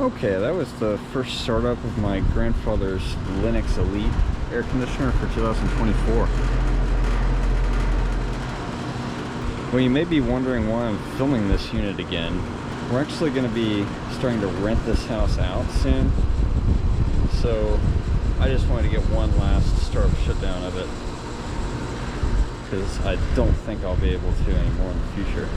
Okay, that was the first startup of my grandfather's Lennox Elite air conditioner for 2024. Well, you may be wondering why I'm filming this unit again. We're actually going to be starting to rent this house out soon, so I just wanted to get one last startup shutdown of it, because I don't think I'll be able to anymore in the future.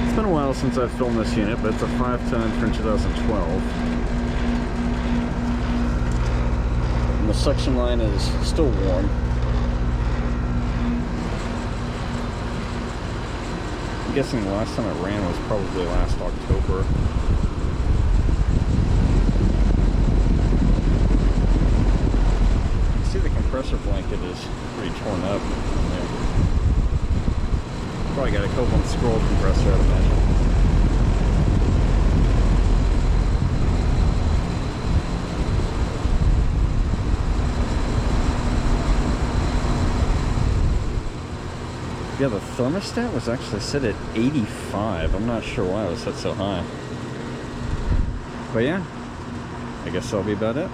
It's been a while since I've filmed this unit, but it's a 5-ton from 2012. And the suction line is still warm. I'm guessing the last time it ran was probably last October. You can see the compressor blanket is pretty torn up. Probably got a Copeland scroll compressor, I'd imagine. Yeah, the thermostat was actually set at 85. I'm not sure why it was set so high. But yeah, I guess that'll be about it.